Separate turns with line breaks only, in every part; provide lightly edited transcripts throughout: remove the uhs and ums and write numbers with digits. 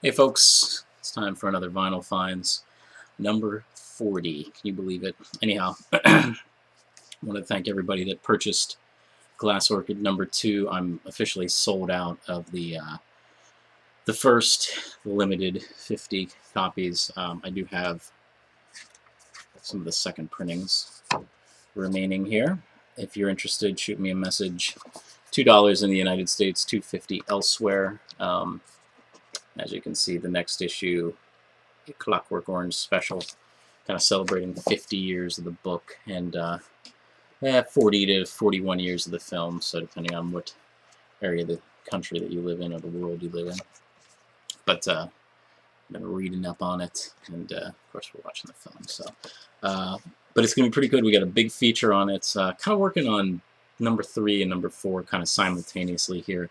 Hey folks, it's time for another Vinyl Finds, number 40. Can you believe it? Anyhow, I want to thank everybody that purchased Glass Orchid number 2. I'm officially sold out of the first limited 50 copies. I do have some of the second printings remaining here. If you're interested, shoot me a message. $2 in the United States, $2.50 elsewhere. As you can see, the next issue, a Clockwork Orange special, kind of celebrating 50 years of the book and 40 to 41 years of the film, so depending on what area of the country that you live in or the world you live in. But I've been reading up on it, and of course we're watching the film. So, but it's going to be pretty good. We got a big feature on it. Kind of working on number 3 and number 4 kind of simultaneously here.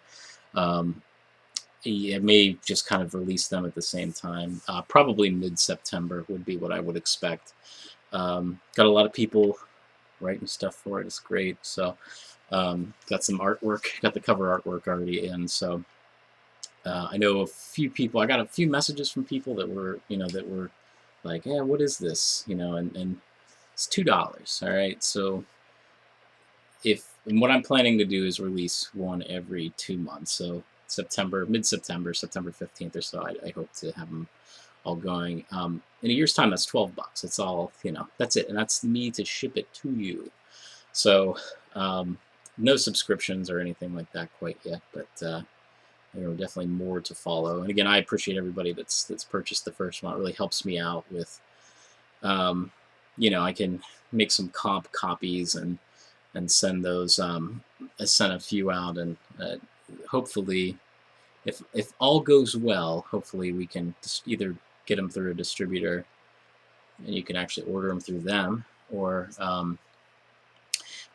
I may just kind of release them at the same time. Probably mid-September would be what I would expect. Got a lot of people writing stuff for it. It's great. So got some artwork. Got the cover artwork already in. So I know a few people. I got a few messages from people that were, that were like, "Yeah, what is this?" And it's $2. All right. So and what I'm planning to do is release one every 2 months. So mid-September, September 15th or so, I hope to have them all going. In a year's time, that's $12. It's all, that's it. And that's me to ship it to you. So no subscriptions or anything like that quite yet, but there are definitely more to follow. And again, I appreciate everybody that's purchased the first one. It really helps me out with, I can make some comp copies and send those. I sent a few out, and hopefully, if all goes well, hopefully we can just either get them through a distributor, and you can actually order them through them, or I'm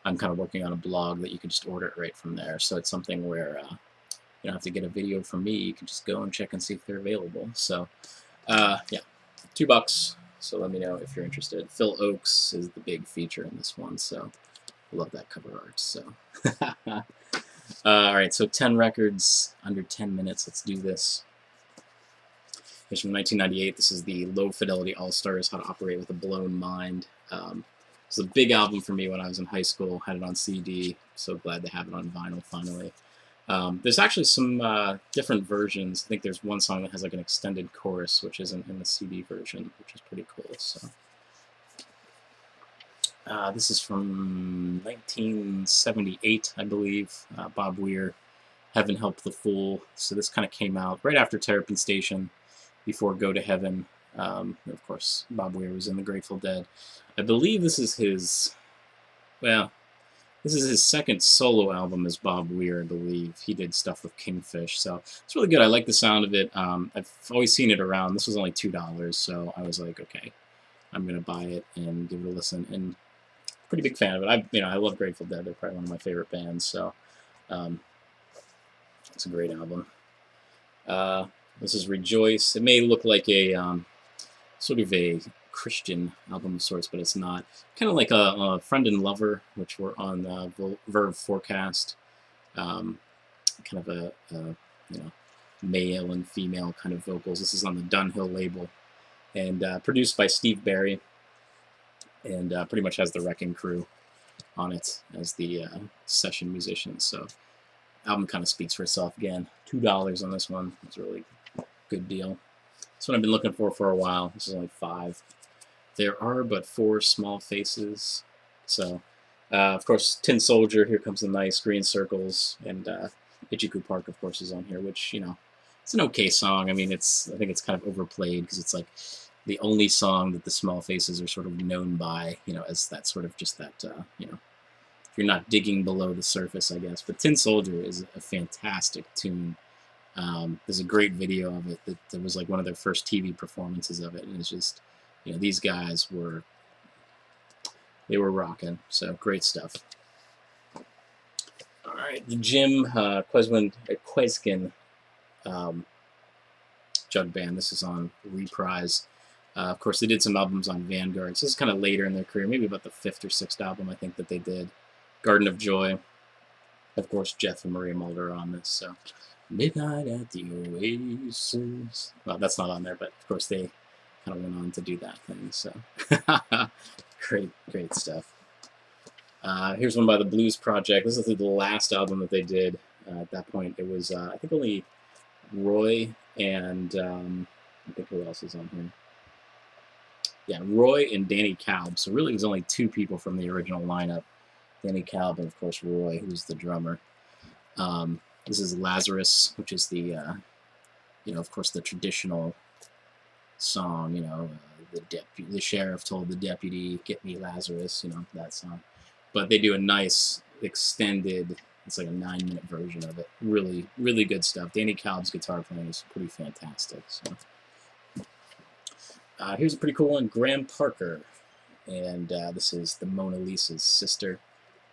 kind of working on a blog that you can just order it right from there. So it's something where you don't have to get a video from me. You can just go and check and see if they're available. So yeah, $2. So let me know if you're interested. Phil Oakes is the big feature in this one, so I love that cover art. So. Alright, so 10 records, under 10 minutes. Let's do this. It's from 1998. This is the Low Fidelity Allstars, How to Operate with a Blown Mind. It's a big album for me when I was in high school. Had it on CD. So glad to have it on vinyl finally. There's actually some different versions. I think there's one song that has like an extended chorus, which isn't in the CD version, which is pretty cool. So. This is from 1978, I believe. Bob Weir, Heaven Help the Fool. So this kind of came out right after Therapy Station, before Go to Heaven. Of course, Bob Weir was in the Grateful Dead. I believe this is his second solo album as Bob Weir, I believe. He did stuff with Kingfish, so it's really good. I like the sound of it. I've always seen it around. This was only $2, so I was like, okay, I'm going to buy it and give it a listen. And pretty big fan of it. I love Grateful Dead. They're probably one of my favorite bands. So it's a great album. This is Rejoice. It may look like a sort of a Christian album of sorts, but it's not. Kind of like a Friend and Lover, which were on Verve Forecast. Kind of a male and female kind of vocals. This is on the Dunhill label, and produced by Steve Barry. And pretty much has the Wrecking Crew on it as the session musicians. So album kind of speaks for itself again. $2 on this one. It's a really good deal. That's what I've been looking for a while. This is only $5. There are but 4 small faces. So, of course, Tin Soldier, Here Comes the Nice, Green Circles, and Ichiku Park, of course, is on here, which, it's an okay song. I mean, I think it's kind of overplayed because it's like the only song that the Small Faces are sort of known by, as that sort of just that, if you're not digging below the surface, I guess. But Tin Soldier is a fantastic tune. There's a great video of it that was like one of their first TV performances of it, and it's just, these guys were rocking. So great stuff. All right, the Jim Queskin Jug Band. This is on Reprise. Of course, they did some albums on Vanguard. So this is kind of later in their career, maybe about the 5th or 6th album I think that they did. Garden of Joy. Of course, Jeff and Maria Mulder are on this. So Midnight at the Oasis. Well, that's not on there, but of course they kind of went on to do that thing. So great stuff. Here's one by the Blues Project. This is the last album that they did. At that point, it was I think only Roy and I think who else is on here? Yeah, Roy and Danny Kalb. So really, it was only two people from the original lineup: Danny Kalb and of course Roy, who's the drummer. This is Lazarus, which is the of course the traditional song. The sheriff told the deputy, "Get me Lazarus." That song. But they do a nice extended. It's like a 9-minute version of it. Really, really good stuff. Danny Kalb's guitar playing is pretty fantastic. So here's a pretty cool one, Graham Parker, and this is the Mona Lisa's sister.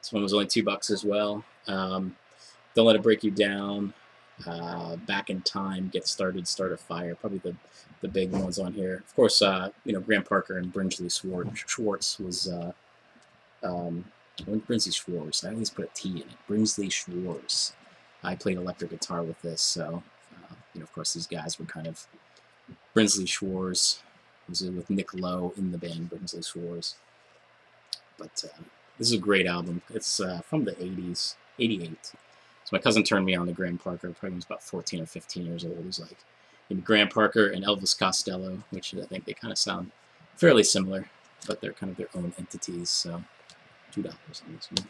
This one was only $2 as well. Don't Let It Break You Down, Back in Time, Get Started, Start a Fire. Probably the big ones on here. Of course, Graham Parker and Brinsley Schwartz was. Brinsley Schwartz. I always put a T in it. Brinsley Schwartz. I played electric guitar with this, so of course these guys were kind of Brinsley Schwartz. Was with Nick Lowe in the band Brinsley Schwartz. But this is a great album. It's from the 80s, 88. So my cousin turned me on to Graham Parker. Probably was about 14 or 15 years old. He's like, Graham Parker and Elvis Costello, which I think they kind of sound fairly similar, but they're kind of their own entities. So $2 on this one.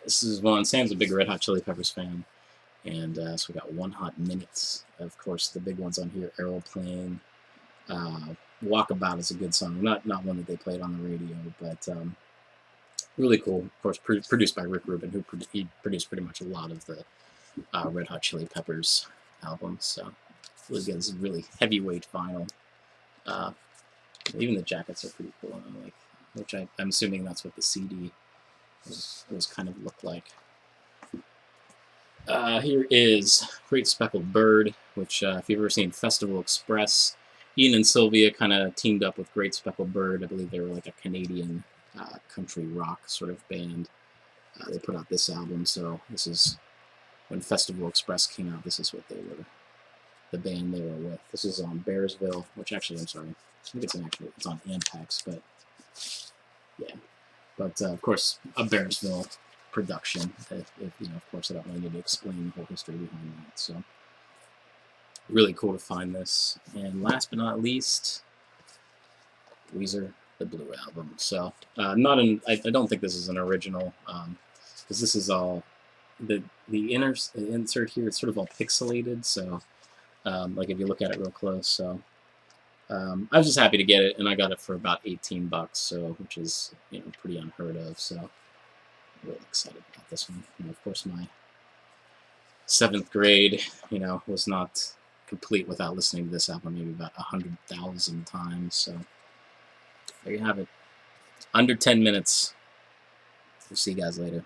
This is one. Sam's a big Red Hot Chili Peppers fan, and so we got One Hot Minute. Of course, the big ones on here: Aeroplane. Walkabout is a good song. Not one that they played on the radio, but really cool. Of course, produced by Rick Rubin, who he produced pretty much a lot of the Red Hot Chili Peppers albums. So really good. This is really heavyweight vinyl. Even the jackets are pretty cool. Which I'm assuming that's what the CD was kind of looked like. Here is Great Speckled Bird, which if you've ever seen Festival Express, Ian and Sylvia kind of teamed up with Great Speckled Bird. I believe they were like a Canadian country rock sort of band. They put out this album, so this is when Festival Express came out. This is what they were, the band they were with. This is on Bearsville, which actually, I'm sorry, I think it's on Ampex, but yeah. But of course, a Bearsville production. Of course, I don't really need to explain the whole history behind that. So really cool to find this. And last but not least, Weezer, the Blue Album. So I don't think this is an original, because this is all the insert here. It's sort of all pixelated. So like if you look at it real close, so. I was just happy to get it, and I got it for about $18, so which is pretty unheard of. So really excited about this one. Of course, my 7th grade, was not complete without listening to this album maybe about 100,000 times. So there you have it. Under 10 minutes. We'll see you guys later.